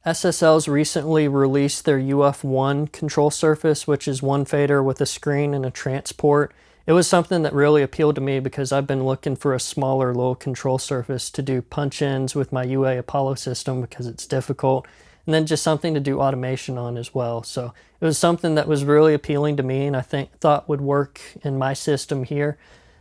SSL's recently released their UF-1 Control Surface, which is one fader with a screen and a transport. It was something that really appealed to me because I've been looking for a smaller little control surface to do punch-ins with my UA Apollo system because it's difficult, and then just something to do automation on as well. So it was something that was really appealing to me and I thought would work in my system here.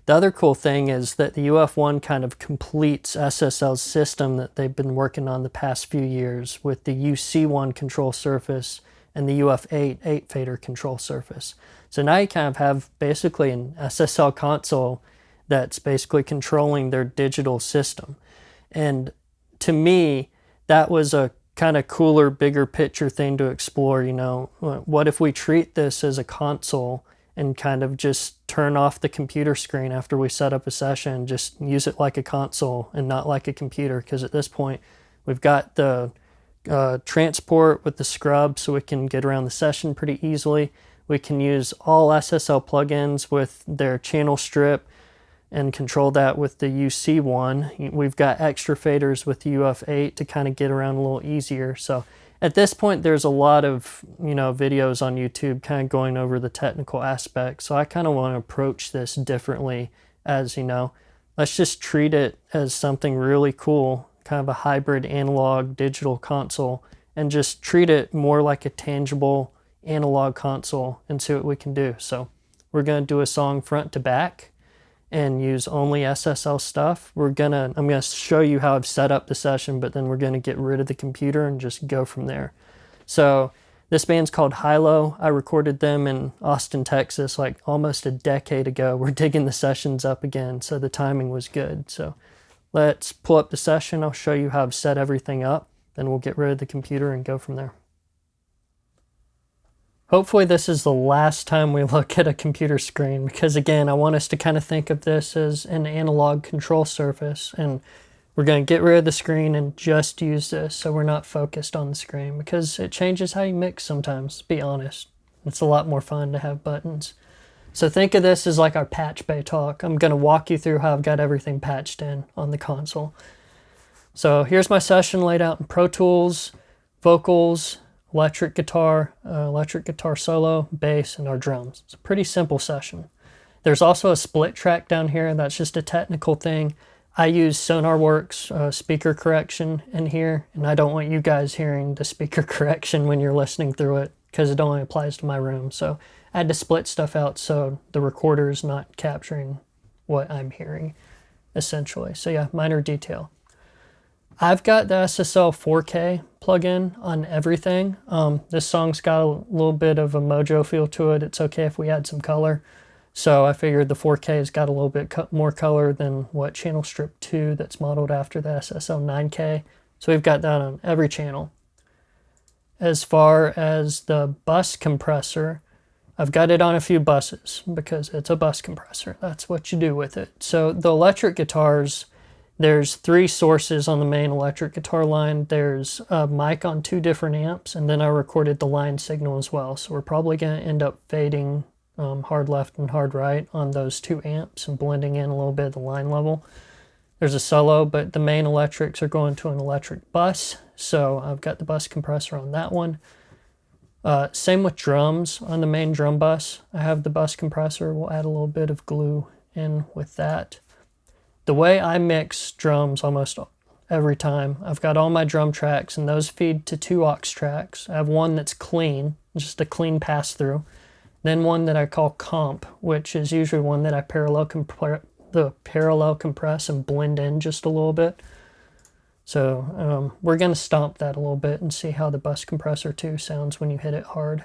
The other cool thing is that the UF-1 kind of completes SSL's system that they've been working on the past few years with the UC-1 control surface and the UF-8 8-fader control surface. So now you kind of have basically an SSL console that's basically controlling their digital system. And to me, that was a kind of cooler, bigger picture thing to explore. You know, what if we treat this as a console and kind of just turn off the computer screen after we set up a session, just use it like a console and not like a computer, because at this point we've got the transport with the scrub so we can get around the session pretty easily. We can use all SSL plugins with their channel strip and control that with the UC-1. We've got extra faders with the UF-8 to kind of get around a little easier. So at this point, there's a lot of, videos on YouTube kind of going over the technical aspects. So I kind of want to approach this differently as, let's just treat it as something really cool, kind of a hybrid analog digital console, and just treat it more like a tangible analog console and see what we can do. So we're going to do a song front to back and use only SSL stuff. I'm gonna show you how I've set up the session, but then we're gonna get rid of the computer and just go from there. So this band's called Hilo. I recorded them in Austin, Texas, like almost a decade ago. We're digging the sessions up again, so the timing was good. So let's pull up the session. I'll show you how I've set everything up, then we'll get rid of the computer and go from there. Hopefully this is the last time we look at a computer screen, because again, I want us to kind of think of this as an analog control surface, and we're going to get rid of the screen and just use this so we're not focused on the screen, because it changes how you mix sometimes, to be honest. It's a lot more fun to have buttons. So think of this as like our Patchbay talk. I'm going to walk you through how I've got everything patched in on the console. So here's my session laid out in ProTools, vocals, electric guitar solo, bass, and our drums. It's a pretty simple session. There's also a split track down here. That's just a technical thing. I use SonarWorks speaker correction in here, and I don't want you guys hearing the speaker correction when you're listening through it because it only applies to my room. So I had to split stuff out so the recorder's not capturing what I'm hearing, essentially. So yeah, minor detail. I've got the SSL 4K plugin on everything. This song's got a little bit of a mojo feel to it. It's okay if we add some color. So I figured the 4K has got a little bit more color than what channel strip 2 that's modeled after the SSL 9K. So we've got that on every channel. As far as the bus compressor, I've got it on a few buses because it's a bus compressor. That's what you do with it. So the electric guitars, there's 3 sources on the main electric guitar line. There's a mic on 2 different amps, and then I recorded the line signal as well. So we're probably going to end up fading hard left and hard right on those 2 amps and blending in a little bit of the line level. There's a solo, but the main electrics are going to an electric bus. So I've got the bus compressor on that one. Same with drums on the main drum bus. I have the bus compressor. We'll add a little bit of glue in with that. The way I mix drums almost every time, I've got all my drum tracks and those feed to 2 aux tracks. I have one that's clean, just a clean pass through. Then one that I call comp, which is usually one that I parallel compress and blend in just a little bit. So we're going to stomp that a little bit and see how the bus compressor 2 sounds when you hit it hard.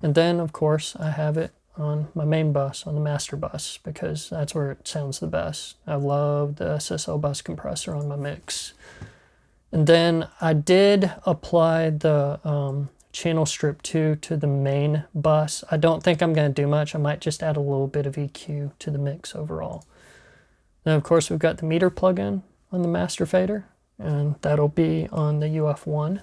And then, of course, I have it on my main bus, on the master bus, because that's where it sounds the best. I love the SSL bus compressor on my mix. And then I did apply the channel strip 2 to the main bus. I don't think I'm going to do much. I might just add a little bit of EQ to the mix overall. Then, of course, we've got the meter plugin on the master fader, and that'll be on the UF-1.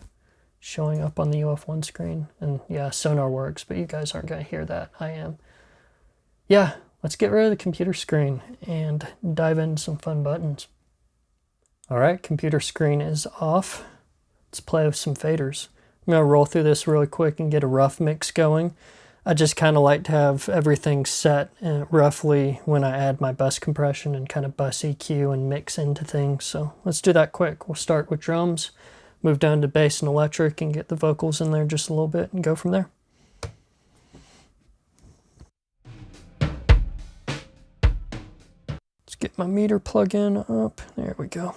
Showing up on the UF-1 screen. And yeah, SonarWorks, but you guys aren't going to hear that. I am. Yeah, let's get rid of the computer screen and dive into some fun buttons. All right, computer screen is off. let's play with some faders. I'm going to roll through this really quick and get a rough mix going. I just kind of like to have everything set roughly when I add my bus compression and kind of bus EQ and mix into things. So let's do that quick. We'll start with drums, move down to bass and electric and get the vocals in there just a little bit and go from there. Let's get my meter plug-in up. There we go.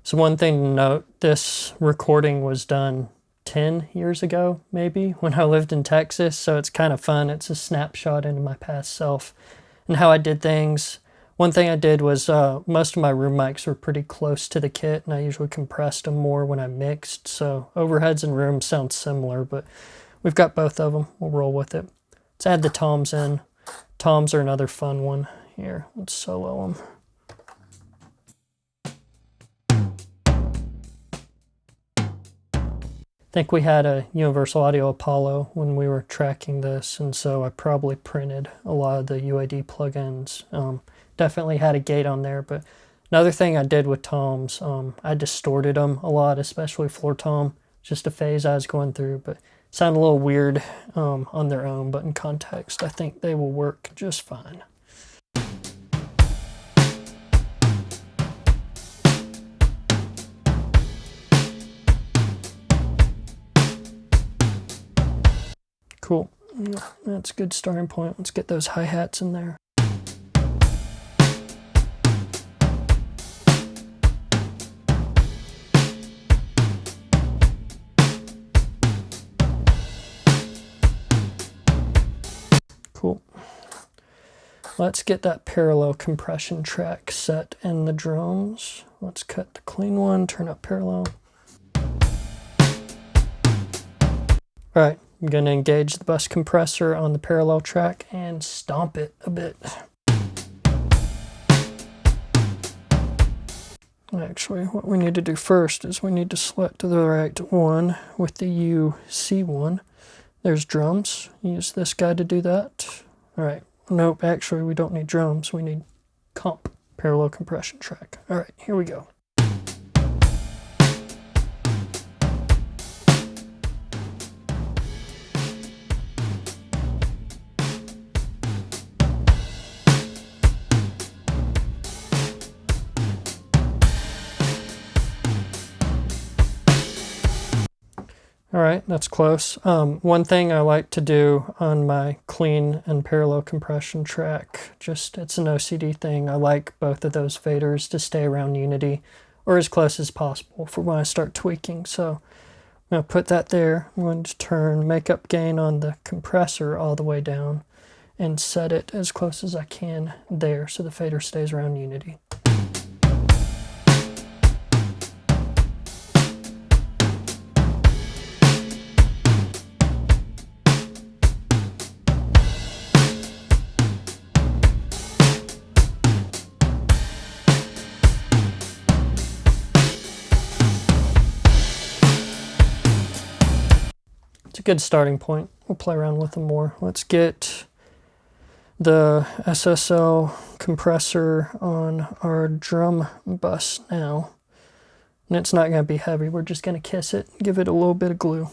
So one thing to note, this recording was done 10 years ago, maybe, when I lived in Texas, so it's kind of fun. It's a snapshot into my past self and how I did things. One thing I did was most of my room mics were pretty close to the kit, and I usually compressed them more when I mixed, so overheads and rooms sound similar, but we've got both of them. We'll roll with it. Let's add the toms in. Toms are another fun one. Here, let's solo them. I think we had a Universal Audio Apollo when we were tracking this, and so I probably printed a lot of the UAD plugins. Definitely had a gate on there, but another thing I did with toms, I distorted them a lot, especially floor tom, just a phase I was going through, but it sounded a little weird on their own, but in context, I think they will work just fine. Cool. That's a good starting point. Let's get those hi-hats in there. Cool. Let's get that parallel compression track set in the drums. Let's cut the clean one, turn up parallel. All right. I'm going to engage the bus compressor on the parallel track and stomp it a bit. Actually, what we need to do first is we need to select the right one with the UC1. There's drums. Use this guy to do that. All right. Nope, actually, we don't need drums. We need comp, parallel compression track. All right, here we go. All right, that's close. One thing I like to do on my clean and parallel compression track, just it's an OCD thing. I like both of those faders to stay around unity or as close as possible for when I start tweaking. So I'm going to put that there. I'm going to turn makeup gain on the compressor all the way down and set it as close as I can there so the fader stays around unity. Good starting point. We'll play around with them more. Let's get the SSL compressor on our drum bus now. And it's not going to be heavy. We're just going to kiss it, give it a little bit of glue.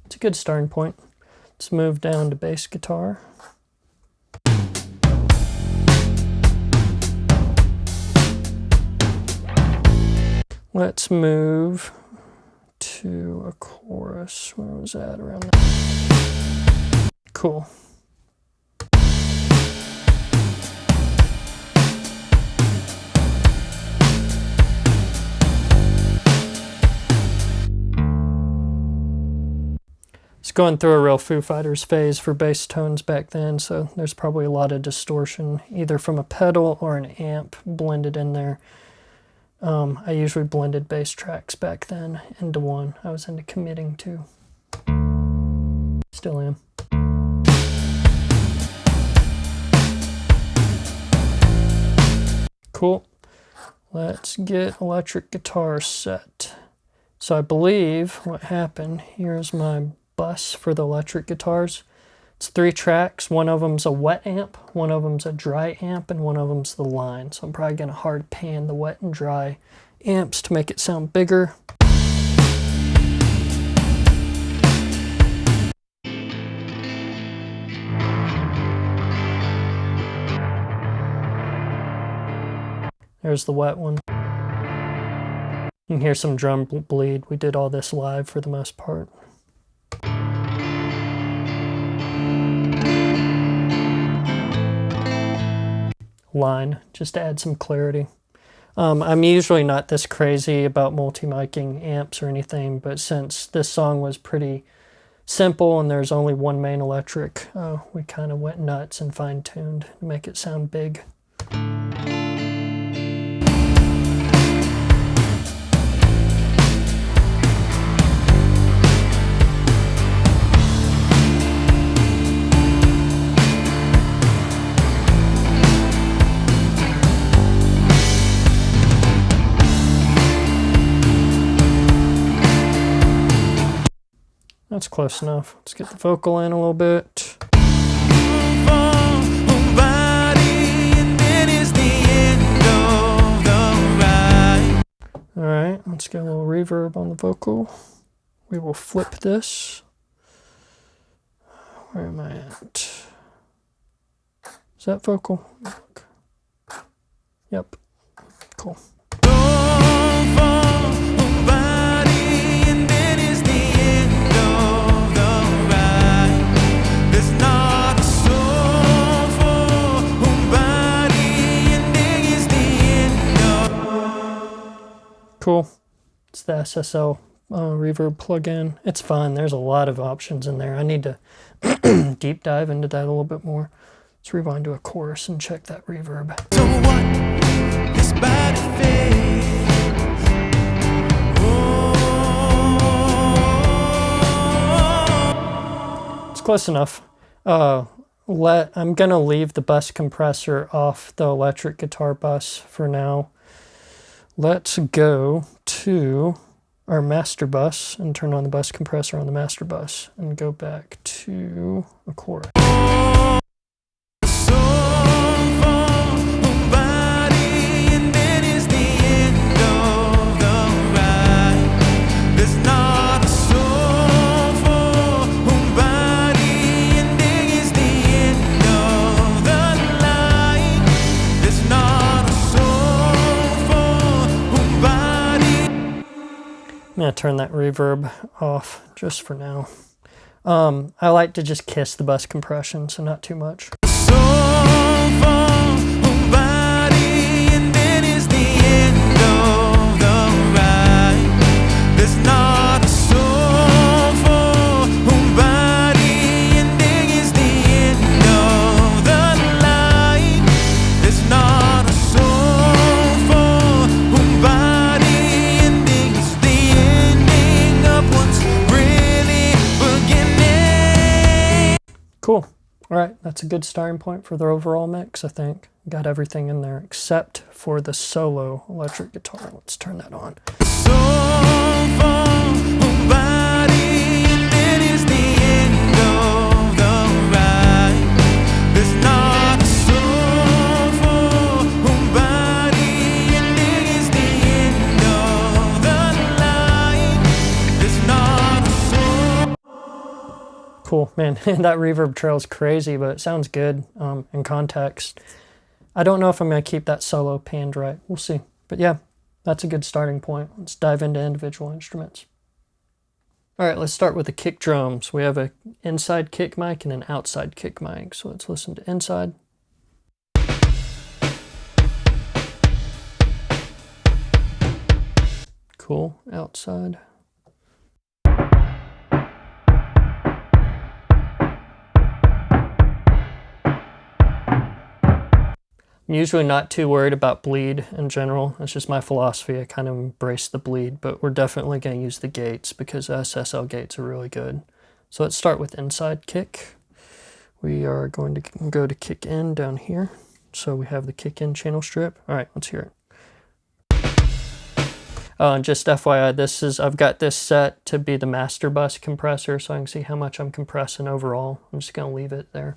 It's a good starting point. Let's move down to bass guitar. Let's move to a chorus. Where was that? Around there. Cool. Let's was going through a real Foo Fighters phase for bass tones back then, so there's probably a lot of distortion, either from a pedal or an amp blended in there. I usually blended bass tracks back then into one. I was into committing to. Still am. Cool. Let's get electric guitar set. So I believe what happened, here's my bus for the electric guitars. It's 3 tracks. One of them's a wet amp, one of them's a dry amp, and one of them's the line. So I'm probably going to hard pan the wet and dry amps to make it sound bigger. There's the wet one. You can hear some drum bleed. We did all this live for the most part. Line, just to add some clarity. I'm usually not this crazy about multi-miking amps or anything, but since this song was pretty simple and there's only one main electric, we kind of went nuts and fine-tuned to make it sound big. That's close enough. Let's get the vocal in a little bit. Alright, let's get a little reverb on the vocal. We will flip this. Where am I at? Is that vocal? Look. Yep. Cool. Cool. It's the SSL reverb plugin. It's fun. There's a lot of options in there. I need to deep dive into that a little bit more. Let's rewind to a chorus and check that reverb. So what? This bad face. It's close enough. I'm gonna leave the bus compressor off the electric guitar bus for now. Let's go to our master bus and turn on the bus compressor on the master bus and go back to a chorus. I'm going to turn that reverb off just for now. I like to just kiss the bus compression, so not too much. Cool. All right, that's a good starting point for the overall mix, I think. Got everything in there except for the solo electric guitar. Let's turn that on. Cool, man. That reverb trail is crazy, but it sounds good in context. I don't know if I'm going to keep that solo panned right. We'll see. But yeah, that's a good starting point. Let's dive into individual instruments. All right, let's start with the kick drums. We have an inside kick mic and an outside kick mic. So let's listen to inside. Cool, outside. I'm usually not too worried about bleed in general. It's just my philosophy. I kind of embrace the bleed, but we're definitely going to use the gates because SSL gates are really good. So let's start with inside kick. We are going to go to kick in down here. So we have the kick in channel strip. All right, let's hear it. And just FYI, I've got this set to be the master bus compressor, so I can see how much I'm compressing overall. I'm just going to leave it there.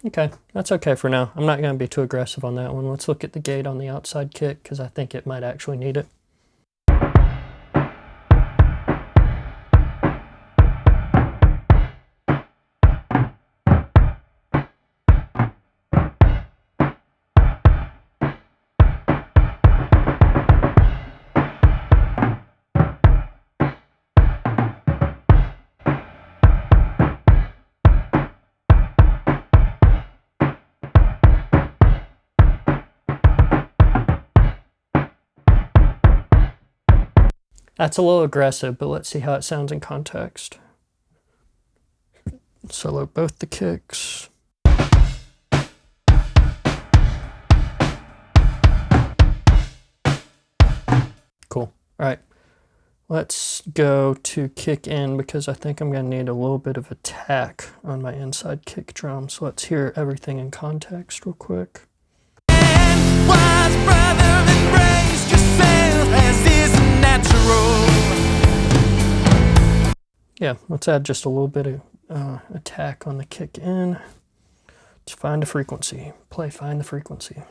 Okay, that's okay for now. I'm not going to be too aggressive on that one. Let's look at the gate on the outside kick because I think it might actually need it. That's a little aggressive, but let's see how it sounds in context. Solo both the kicks. Cool. All right. Let's go to kick in because I think I'm going to need a little bit of attack on my inside kick drum. So let's hear everything in context real quick. Yeah, let's add just a little bit of attack on the kick in. Let's find a frequency. Play find the frequency.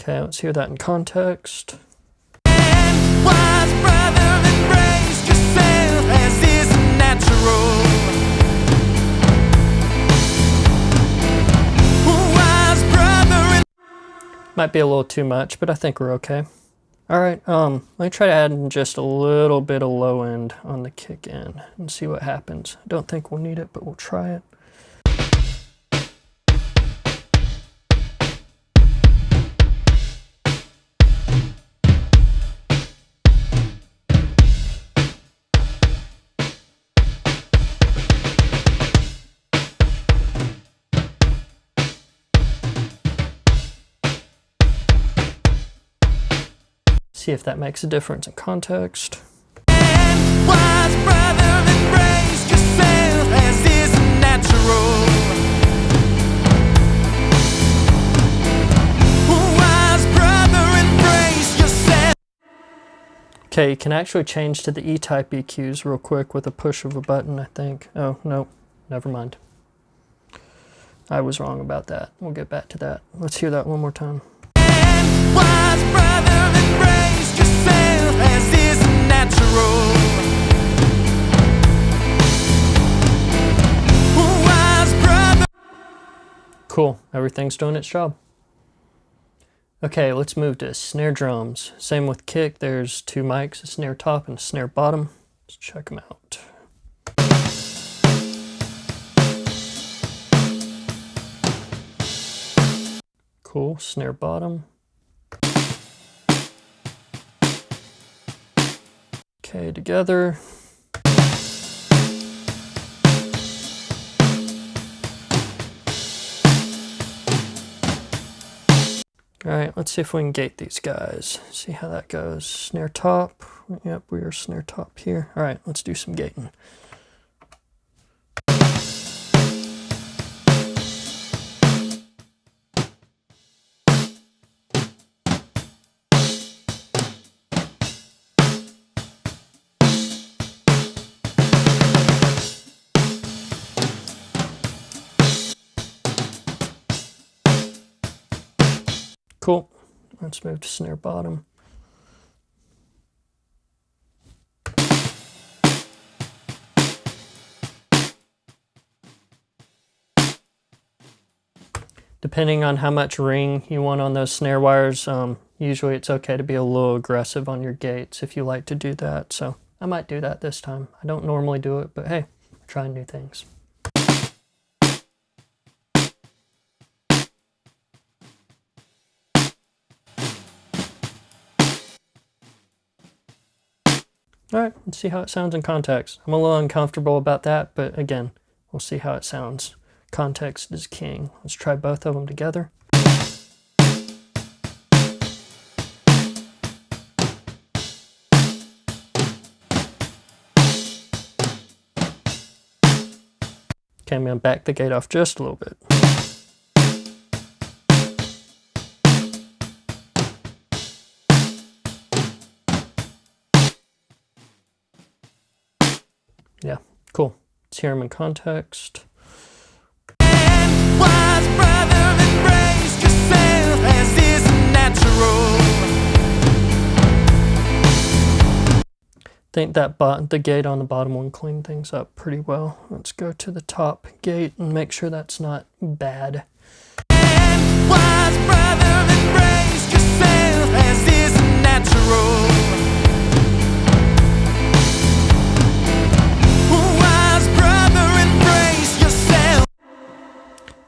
Okay, let's hear that in context. Might be a little too much, but I think we're okay. All right, let me try to add in just a little bit of low end on the kick in and see what happens. I don't think we'll need it, but we'll try it. See if that makes a difference in context. Okay, you can actually change to the E-type EQs real quick with a push of a button, I think. Oh, no, never mind. I was wrong about that. We'll get back to that. Let's hear that one more time. Cool, everything's doing its job. Okay, let's move to snare drums. Same with kick, there's two mics, a snare top and a snare bottom. Let's check them out. Cool, snare bottom. Okay, together. All right, let's see if we can gate these guys. See how that goes. Snare top. Yep, we are snare top here. All right, let's do some gating. Cool. Let's move to snare bottom. Depending on how much ring you want on those snare wires, usually it's okay to be a little aggressive on your gates if you like to do that. So I might do that this time. I don't normally do it, but hey, trying new things. All right, let's see how it sounds in context. I'm a little uncomfortable about that, but again, we'll see how it sounds. Context is king. Let's try both of them together. Okay, I'm going to back the gate off just a little bit. Yeah, cool. Let's hear them in context. I think that the gate on the bottom one cleaned things up pretty well. Let's go to the top gate and make sure that's not bad.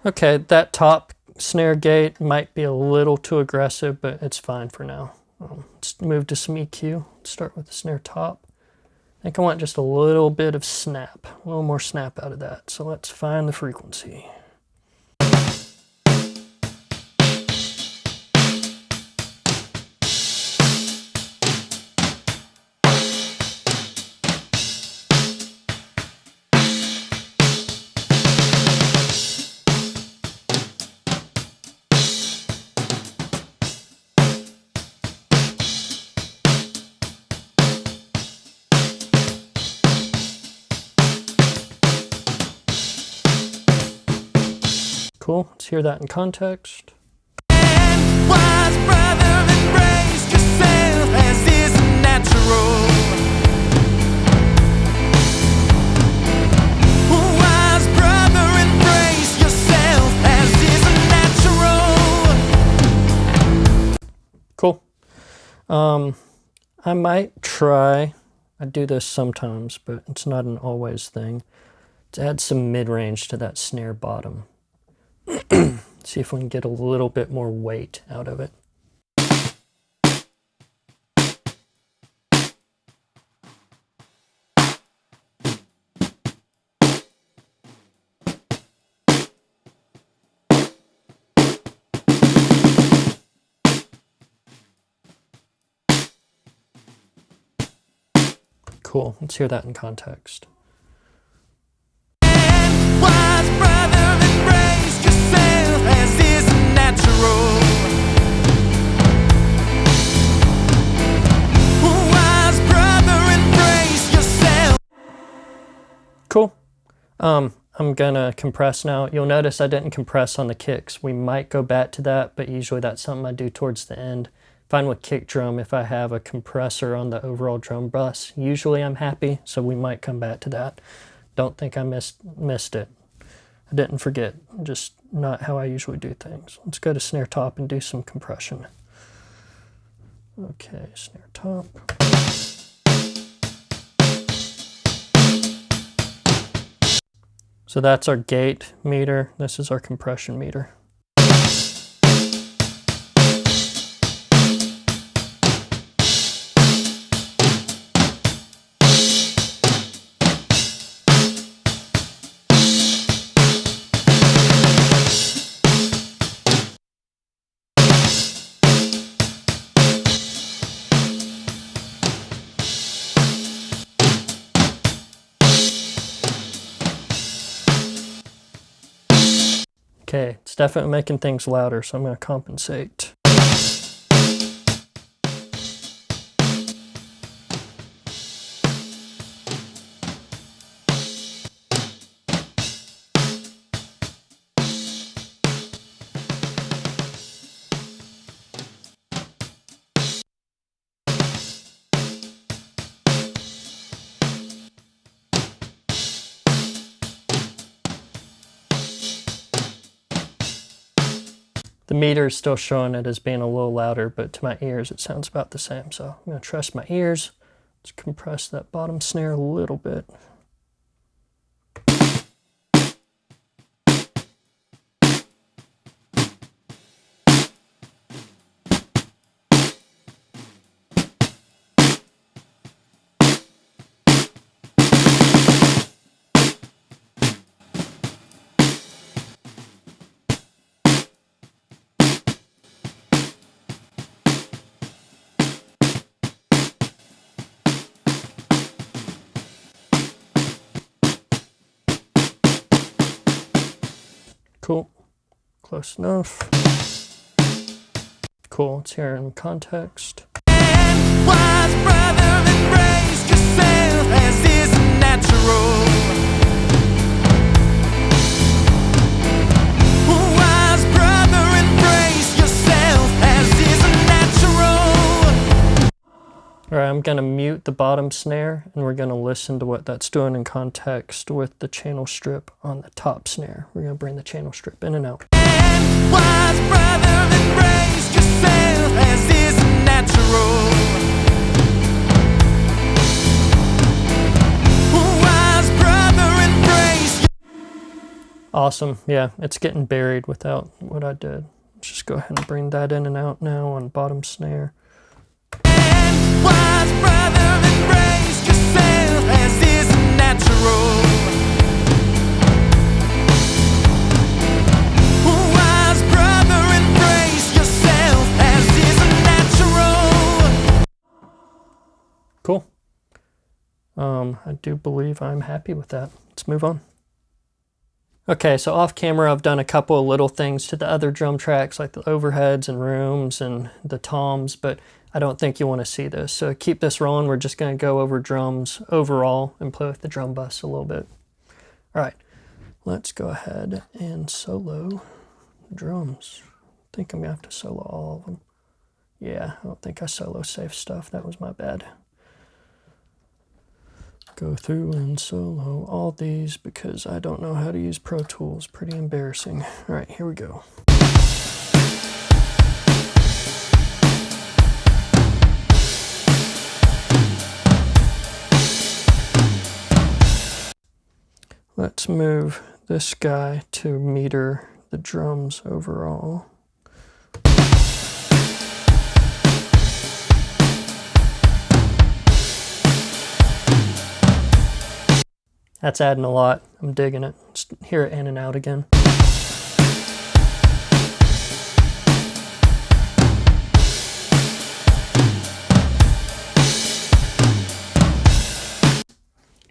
Okay, that top snare gate might be a little too aggressive, but it's fine for now. Let's move to some EQ. Let's start with the snare top. I think I want just a little bit of snap, a little more snap out of that. So let's find the frequency. Cool, let's hear that in context. Cool. I might try, I do this sometimes, but it's not an always thing, to add some mid-range to that snare bottom. See if we can get a little bit more weight out of it. Cool, let's hear that in context. Cool. I'm gonna compress now. You'll notice I didn't compress on the kicks. We might go back to that, but usually that's something I do towards the end. Fine with kick drum if I have a compressor on the overall drum bus. Usually I'm happy, so we might come back to that. Don't think I missed it. I didn't forget, just not how I usually do things. Let's go to snare top and do some compression. Okay, snare top. So that's our gate meter. This is our compression meter. Okay, it's definitely making things louder, so I'm going to compensate. The meter is still showing it as being a little louder, but to my ears it sounds about the same. So I'm going to trust my ears. Let's compress that bottom snare a little bit. Cool, close enough. Cool, it's here in context. Wise brother, embrace yourself as is natural. Wise brother, embrace yourself as is natural. All right, I'm gonna mute the bottom snare and we're gonna listen to what that's doing in context with the channel strip on the top snare. We're gonna bring the channel strip in and out. Wise brother, embrace yourself as is natural. Wise brother, embrace. Awesome, yeah, it's getting buried without what I did. Let's just go ahead and bring that in and out now on bottom snare. Wise brother, embrace yourself as is natural. Wise brother, embrace yourself as is natural. Cool. I do believe I'm happy with that. Let's move on. Okay, so off camera I've done a couple of little things to the other drum tracks like the overheads and rooms and the toms, but I don't think you want to see this. So keep this rolling. We're just going to go over drums overall and play with the drum bus a little bit. All right, let's go ahead and solo drums. I think I'm going to have to solo all of them. Yeah, I don't think I solo safe stuff. That was my bad. Go through and solo all these because I don't know how to use Pro Tools. Pretty embarrassing. All right, here we go. Let's move this guy to meter the drums overall. That's adding a lot. I'm digging it. Just hear it in and out again.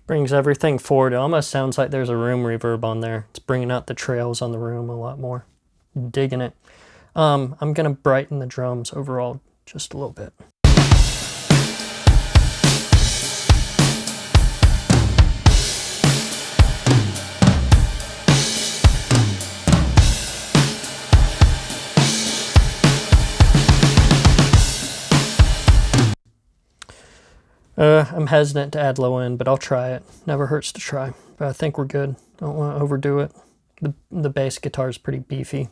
Brings everything forward. It almost sounds like there's a room reverb on there. It's bringing out the trails on the room a lot more. Digging it. I'm gonna brighten the drums overall just a little bit. I'm hesitant to add low end, but I'll try it. Never hurts to try. But I think we're good. Don't want to overdo it. The bass guitar is pretty beefy.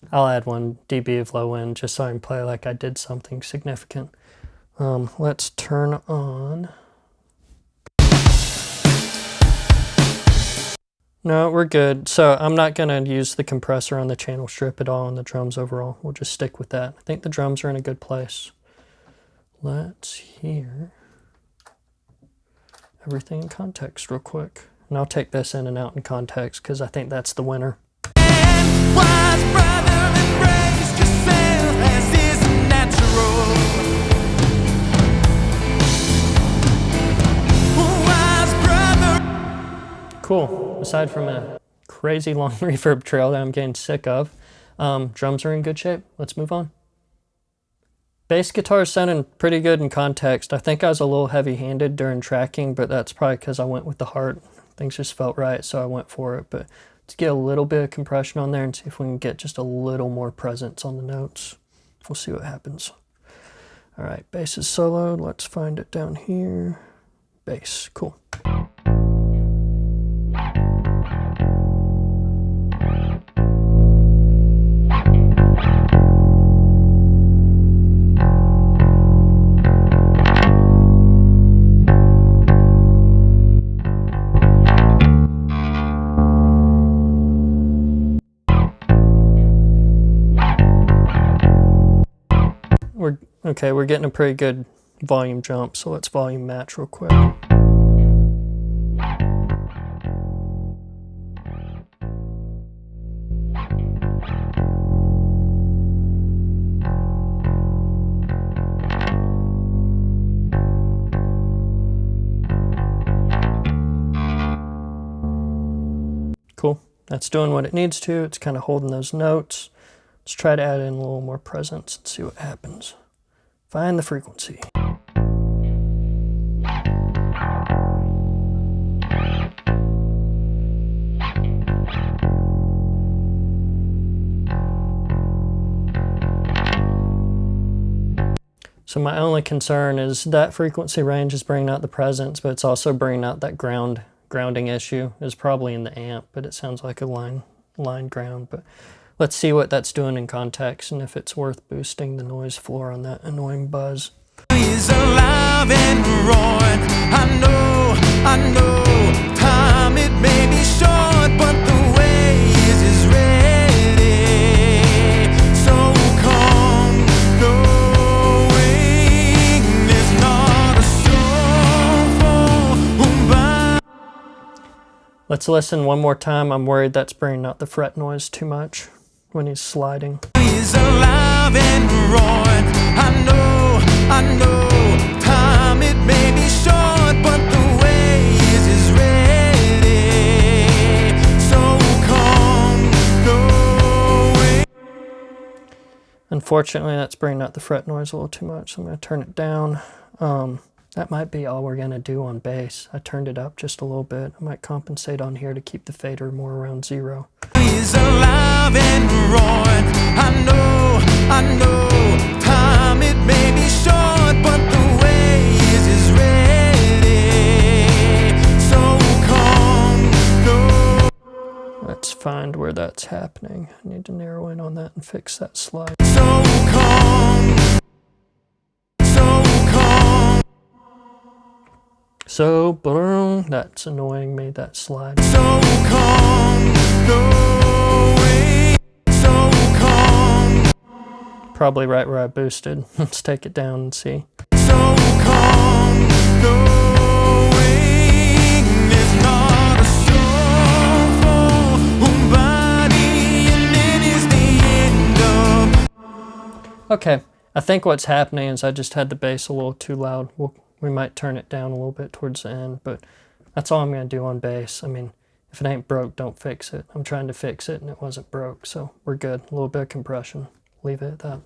I'll add 1 dB of low end just so I can play like I did something significant. Let's turn on. No, we're good. So I'm not going to use the compressor on the channel strip at all on the drums overall. We'll just stick with that. I think the drums are in a good place. Let's hear everything in context real quick. And I'll take this in and out in context because I think that's the winner. Wise brother, embrace yourself as is natural. Wise brother. Cool. Aside from a crazy long reverb trail that I'm getting sick of, drums are in good shape. Let's move on. Bass guitar is sounding pretty good in context. I think I was a little heavy-handed during tracking, but that's probably because I went with the heart. Things just felt right, so I went for it. But let's get a little bit of compression on there and see if we can get just a little more presence on the notes. We'll see what happens. All right, bass is soloed. Let's find it down here. Bass, cool. Okay, we're getting a pretty good volume jump, so let's volume match real quick. Cool, that's doing what it needs to. It's kind of holding those notes. Let's try to add in a little more presence and see what happens. Find the frequency. So my only concern is that frequency range is bringing out the presence, but it's also bringing out that grounding issue. Is probably in the amp, but it sounds like a line ground. But let's see what that's doing in context and if it's worth boosting the noise floor on that annoying buzz. He's alive and roaring. I know, time it may be short, but the waves is ready. So come knowing there's not a soul by. Let's listen one more time. I'm worried that's bringing out the fret noise too much when he's sliding. He's alive and roaring. I know, time it may be short, but the waves is ready. So come knowing. Unfortunately, that's bringing out the fret noise a little too much, so I'm going to turn it down. That might be all we're going to do on bass. I turned it up just a little bit. I might compensate on here to keep the fader more around 0. He's alive and roaring. I know, time it may be short, but the waves is ready. So come Let's find where that's happening. I need to narrow in on that and fix that slide. So come. So, boom, that's annoying me, that slide. So come knowing. So come. Probably right where I boosted. Let's take it down and see. So come knowing there's not a soul for body, and then is the end of. Okay, I think what's happening is I just had the bass a little too loud. We might turn it down a little bit towards the end, but that's all I'm going to do on bass. I mean, if it ain't broke, don't fix it. I'm trying to fix it and it wasn't broke, so we're good. A little bit of compression. Leave it at that.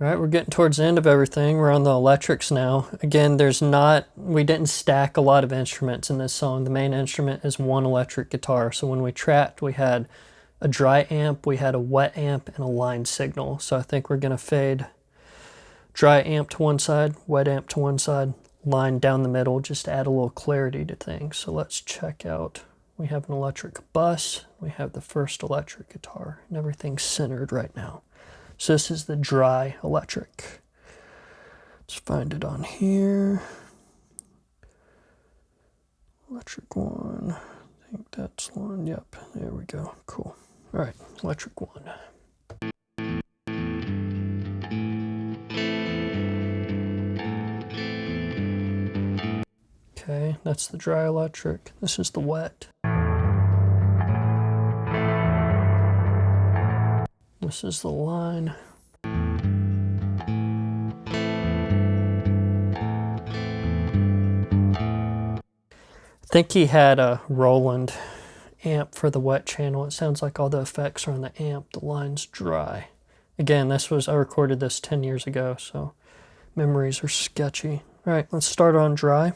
All right, we're getting towards the end of everything. We're on the electrics now. Again, we didn't stack a lot of instruments in this song. The main instrument is one electric guitar. So when we tracked, we had a dry amp, we had a wet amp, and a line signal. So I think we're going to fade dry amp to one side, wet amp to one side, line down the middle, just to add a little clarity to things. So let's check out. We have an electric bus, we have the first electric guitar, and everything's centered right now. So this is the dry electric. Let's find it on here. Electric 1, I think that's one, yep, there we go, cool. All right, electric 1. Okay, that's the dry electric. This is the wet. This is the line. I think he had a Roland amp for the wet channel. It sounds like all the effects are on the amp. The line's dry. Again, I recorded this 10 years ago, so memories are sketchy. All right, let's start on dry.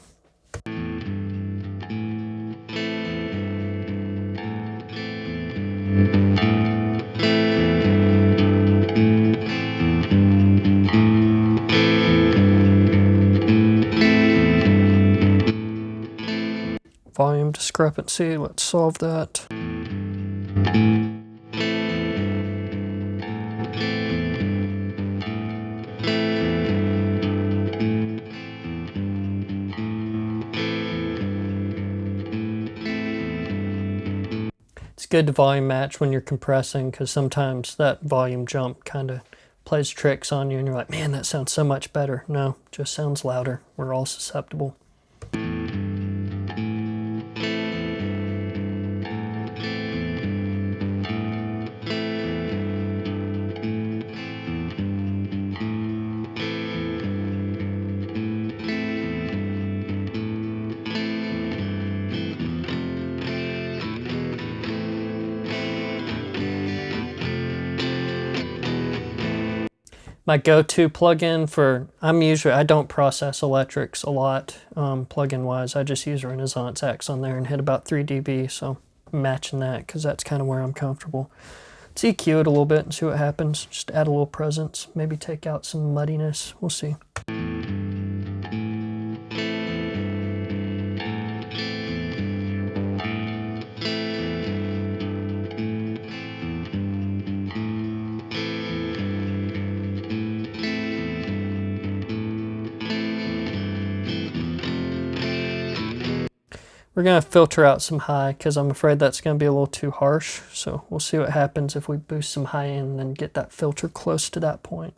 Volume discrepancy, let's solve that. It's good to volume match when you're compressing, because sometimes that volume jump kind of plays tricks on you and you're like, man, that sounds so much better. No, it just sounds louder. We're all susceptible. My go-to plugin for, I don't process electrics a lot, plugin wise. I just use Renaissance X on there and hit about 3 dB, so I'm matching that because that's kind of where I'm comfortable. Let's EQ it a little bit and see what happens. Just add a little presence, maybe take out some muddiness. We'll see. We're going to filter out some high because I'm afraid that's going to be a little too harsh. So we'll see what happens if we boost some high in and then get that filter close to that point.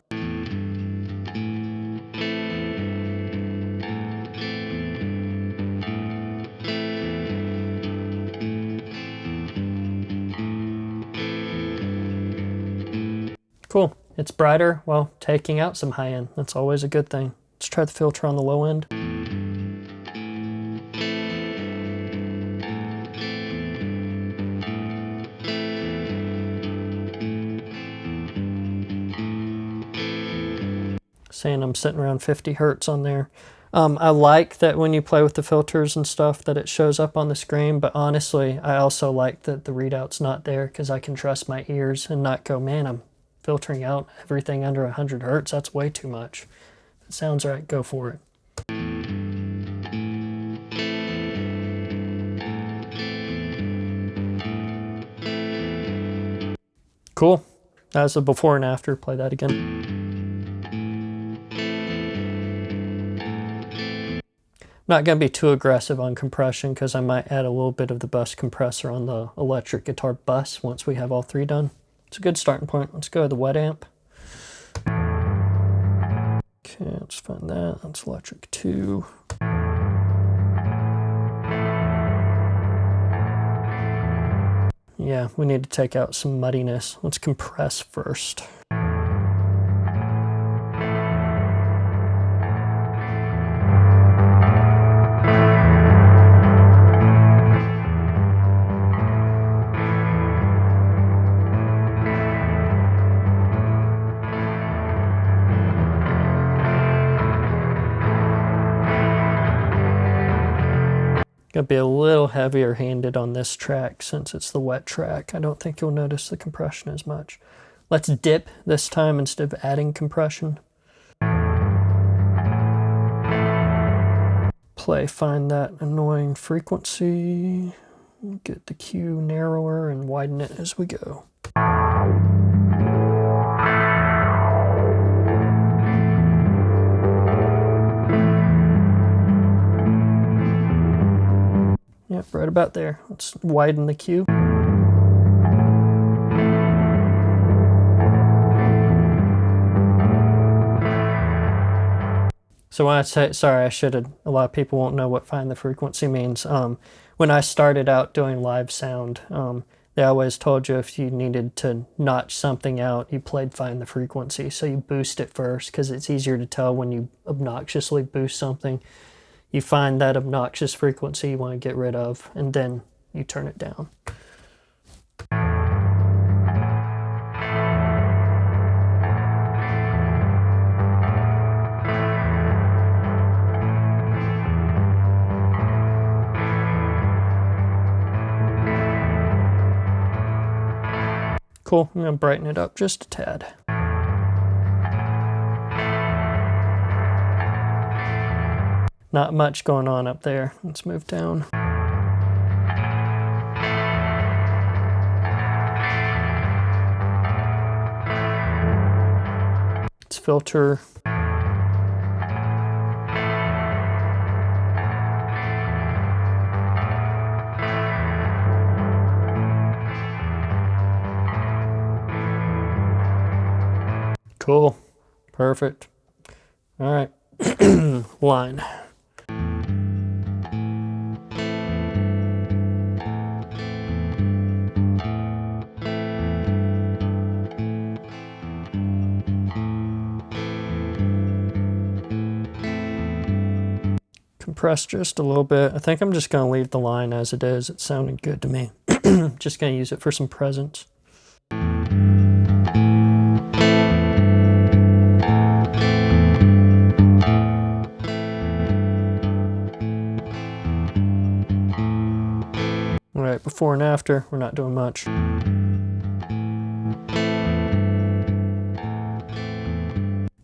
Cool. It's brighter while taking out some high end. That's always a good thing. Let's try the filter on the low end. Saying I'm sitting around 50 hertz on there. I like that when you play with the filters and stuff that it shows up on the screen, but honestly, I also like that the readout's not there because I can trust my ears and not go, man, I'm filtering out everything under 100 hertz. That's way too much. If it sounds right, go for it. Cool. That was the before and after. Play that again. Not going to be too aggressive on compression because I might add a little bit of the bus compressor on the electric guitar bus once we have all three done. It's a good starting point. Let's go to the wet amp. Okay, let's find that. That's electric 2. Yeah, we need to take out some muddiness. Let's compress first. Gonna be a little heavier handed on this track since it's the wet track. I don't think you'll notice the compression as much. Let's dip this time instead of adding compression. Find that annoying frequency. Get the Q narrower and widen it as we go. Yep, right about there. Let's widen the Q. So when I say, sorry, a lot of people won't know what find the frequency means. When I started out doing live sound, they always told you if you needed to notch something out, you played find the frequency. So you boost it first because it's easier to tell when you obnoxiously boost something. You find that obnoxious frequency you want to get rid of, and then you turn it down. Cool, I'm gonna brighten it up just a tad. Not much going on up there. Let's move down. Let's filter. Cool, perfect. All right, line. Compress just a little bit. I think I'm just going to leave the line as it is. It sounded good to me. Just going to use it for some presence. All right, before and after, we're not doing much.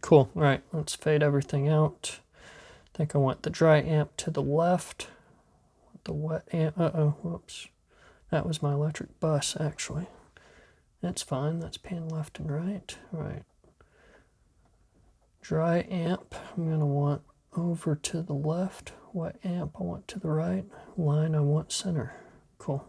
Cool, all right, let's fade everything out. I think I want the dry amp to the left. The wet amp, whoops. That was my electric bus, actually. That's fine, that's pan left and right. All right. Dry amp, I'm gonna want over to the left. Wet amp, I want to the right. Line, I want center. Cool.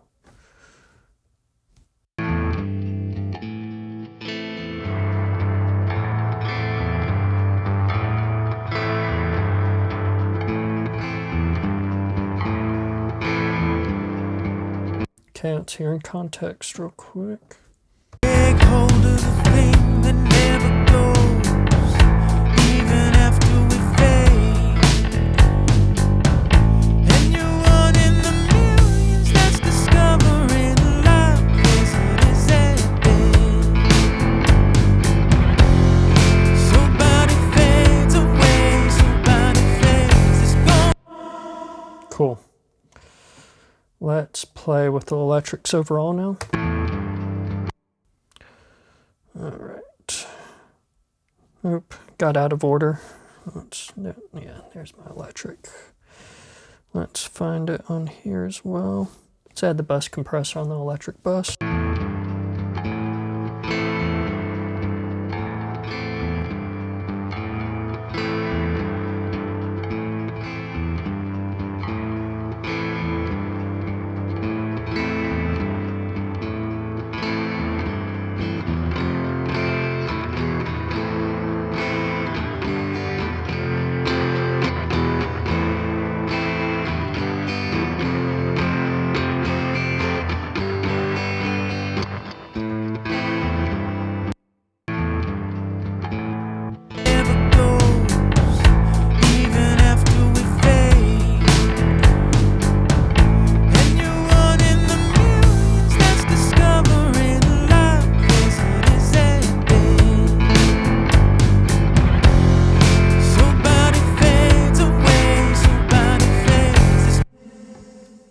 Okay, let's hear in context real quick. Take hold of the thing that never goes, even after we fade. And you're one in the millions that's discovering life as it is at best. Somebody fades away, somebody fades is gone. Cool. Let's play with the electrics overall now. All right. Oop, got out of order. Yeah, there's my electric. Let's find it on here as well. Let's add the bus compressor on the electric bus.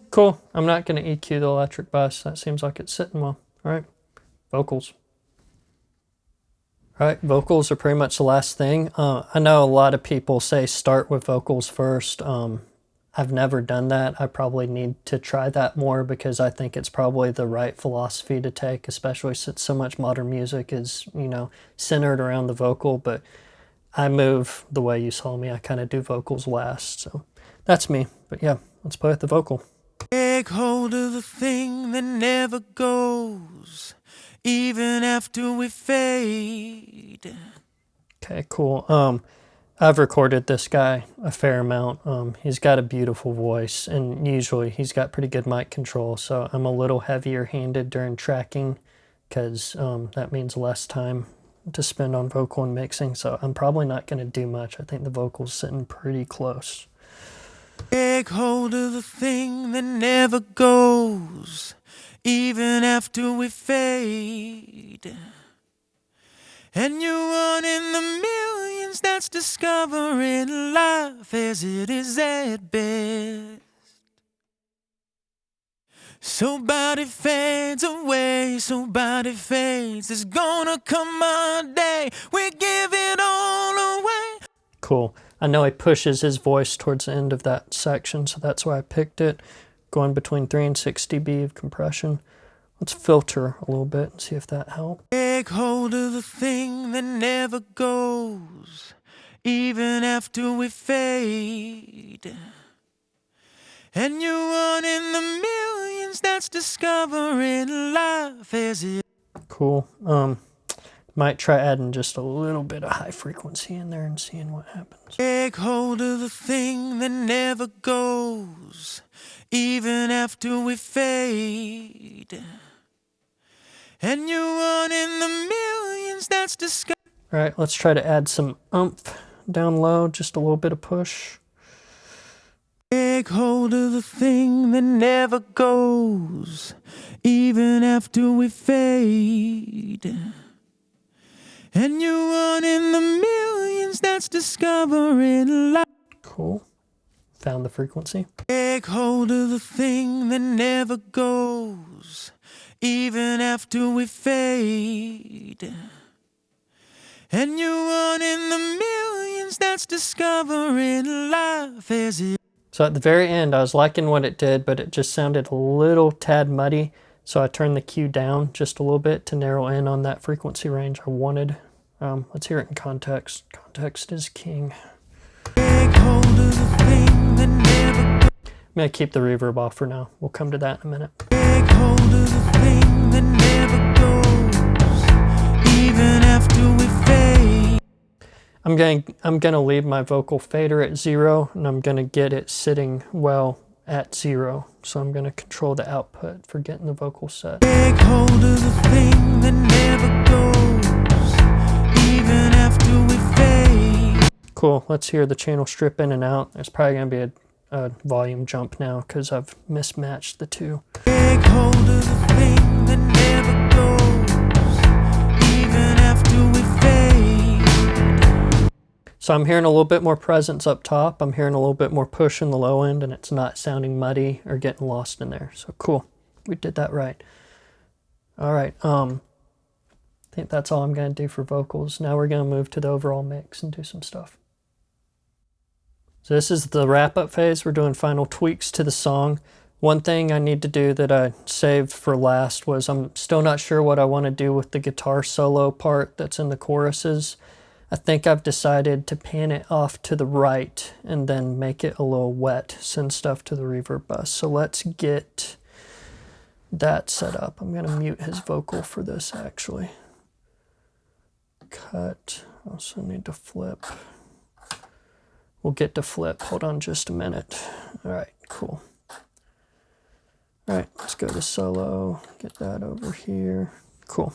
Cool. I'm not going to EQ the electric bus. That seems like it's sitting well. All right. Vocals. All right. Vocals are pretty much the last thing. I know a lot of people say start with vocals first. I've never done that. I probably need to try that more because I think it's probably the right philosophy to take, especially since so much modern music is, you know, centered around the vocal. But I move the way you saw me. I kind of do vocals last. So that's me. But yeah, let's play with the vocal. Take hold of the thing that never goes, even after we fade. Okay, cool. I've recorded this guy a fair amount. He's got a beautiful voice, and usually he's got pretty good mic control, so I'm a little heavier handed during tracking because that means less time to spend on vocal and mixing, so I'm probably not going to do much. I think the vocal's sitting pretty close. Take hold of the thing that never goes, even after we fade. And you're one in the millions that's discovering life as it is at best. Somebody fades away, somebody fades. There's gonna come a day we give it all away. Cool. I know he pushes his voice towards the end of that section, so that's why I picked it. Going between 3 and 6 dB of compression. Let's filter a little bit and see if that helps. Take hold of the thing that never goes, even after we fade. And you're one in the millions that's discovering life as it. Cool. Might try adding just a little bit of high frequency in there and seeing what happens. Take hold of the thing that never goes, even after we fade. And you're one in the millions that's discovered. All right, let's try to add some oomph down low, just a little bit of push. Take hold of the thing that never goes, even after we fade. And you're one in the millions that's discovering life. Cool. Found the frequency. Take hold of the thing that never goes, even after we fade. And you're one in the millions that's discovering life as it. So at the very end, I was liking what it did, but it just sounded a little tad muddy. So I turned the Q down just a little bit to narrow in on that frequency range I wanted. Let's hear it in context. Context is king. Take hold of the thing that never. I'm going to keep the reverb off for now. We'll come to that in a minute. Take hold of the thing that never goes, even after we fade. I'm gonna leave my vocal fader at 0, and I'm gonna get it sitting well at 0. So I'm gonna control the output for getting the vocal set. Take hold of the thing that never goes, even after we fade. Cool. Let's hear the channel strip in and out. There's probably gonna be a volume jump now because I've mismatched the two. Take hold of the thing that never goes, even after we fade. So I'm hearing a little bit more presence up top. I'm hearing a little bit more push in the low end, and it's not sounding muddy or getting lost in there. So cool. We did that right. All right. I think that's all I'm going to do for vocals. Now we're going to move to the overall mix and do some stuff. So this is the wrap-up phase. We're doing final tweaks to the song. One thing I need to do that I saved for last was I'm still not sure what I want to do with the guitar solo part that's in the choruses. I think I've decided to pan it off to the right and then make it a little wet, send stuff to the reverb bus. So let's get that set up. I'm going to mute his vocal for this actually. Cut. Also need to flip. We'll get to flip. Hold on just a minute. All right, cool. All right, let's go to solo. Get that over here. Cool.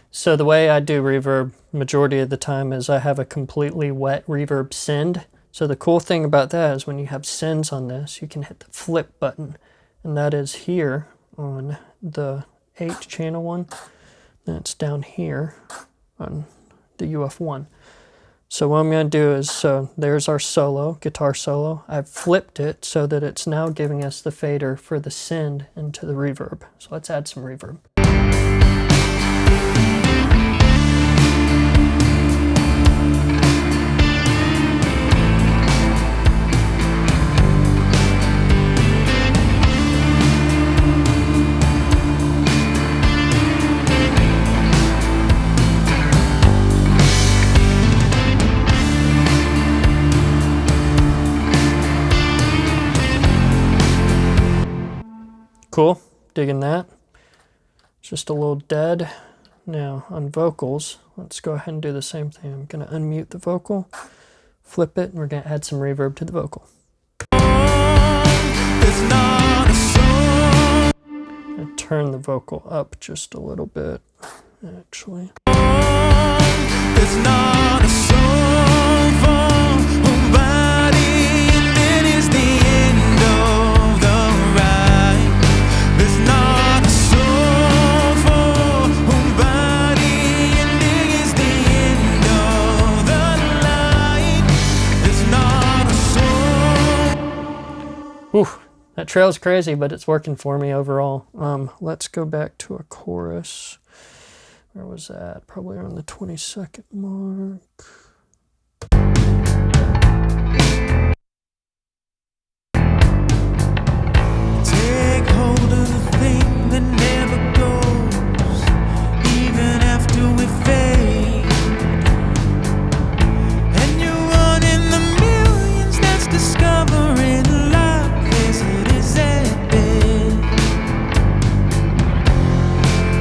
So the way I do reverb majority of the time is I have a completely wet reverb send. So the cool thing about that is when you have sends on this, you can hit the flip button. And that is here on the 8 channel one. And it's down here on the UF-1. So what I'm going to do is, so there's our solo, guitar solo. I've flipped it so that it's now giving us the fader for the send into the reverb. So let's add some reverb. Cool, digging that. It's just a little dead. Now on vocals, let's go ahead and do the same thing. I'm gonna unmute the vocal, flip it, and we're gonna add some reverb to the vocal. And turn the vocal up just a little bit, actually. It's not a song for nobody That trail's crazy, but it's working for me overall. Let's go back to a chorus. Where was that? Probably around the 20-second mark. Take hold of the thing that never goes, even after we fade. And you're one in the millions that's discovering life as it is at best.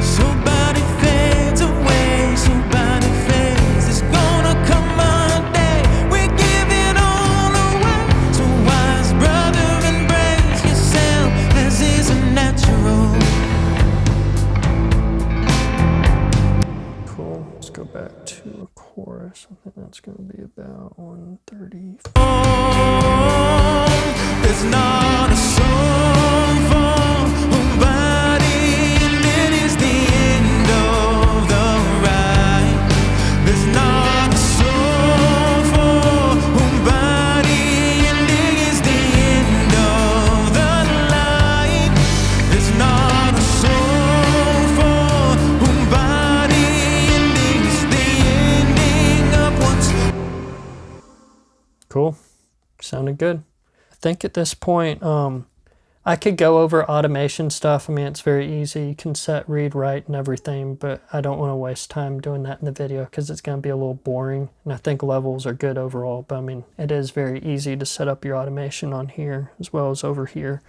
So body fades away, so body fades. It's gonna come a day we're giving all away. So wise brother, embrace yourself as is natural. Cool. Let's go back to a chorus. I think that's going to be about 130. There's not a song for nobody, and it is the end of the ride. There's not a song for nobody, and it is the end of the line. There's not a song for nobody, and it's the ending of what's. Cool. Sounded good. I think at this point, I could go over automation stuff. I mean, it's very easy. You can set read, write, and everything, but I don't want to waste time doing that in the video because it's going to be a little boring. And I think levels are good overall, but I mean, it is very easy to set up your automation on here as well as over here.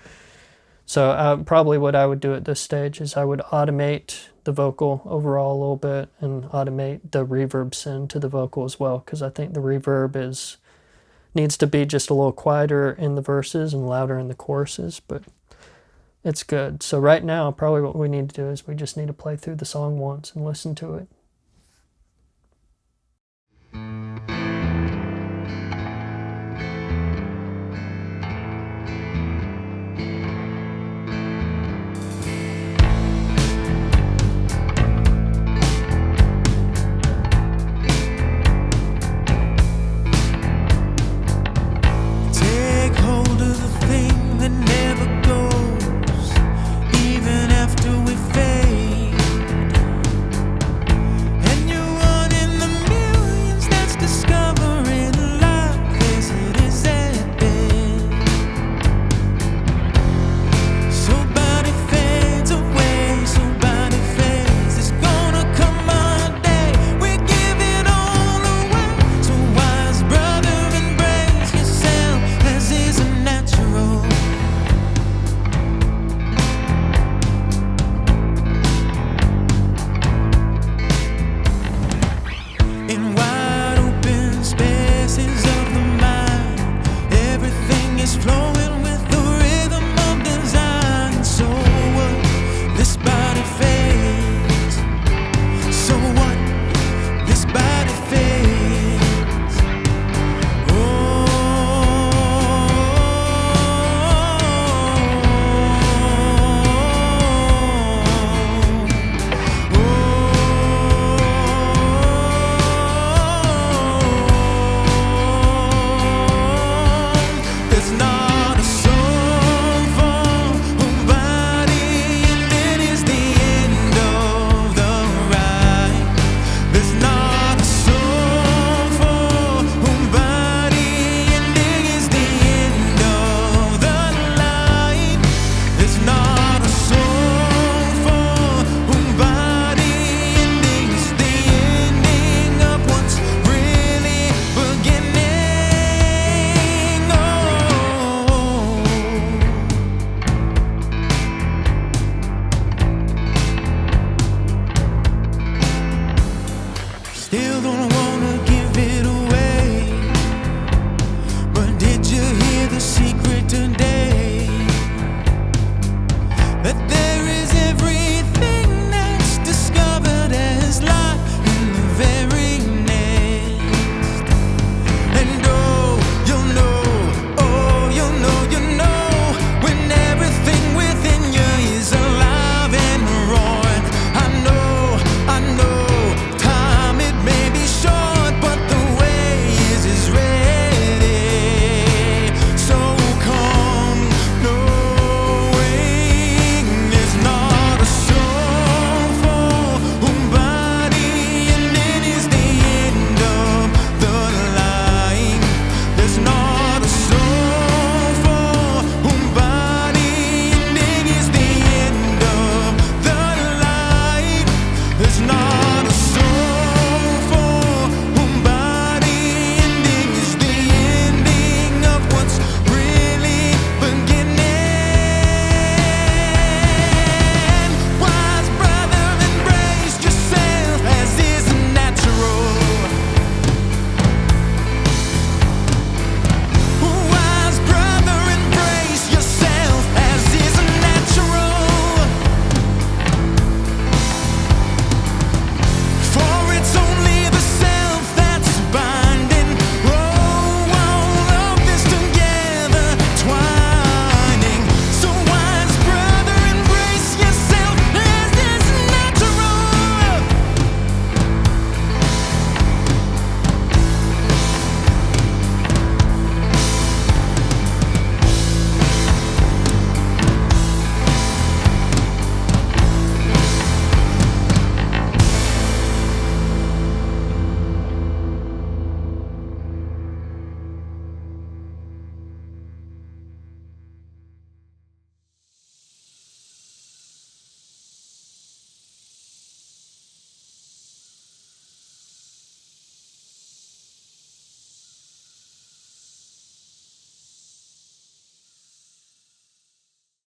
So probably what I would do at this stage is I would automate the vocal overall a little bit and automate the reverb send to the vocal as well, because I think the reverb needs to be just a little quieter in the verses and louder in the choruses, but it's good. So right now, probably what we need to do is we just need to play through the song once and listen to it.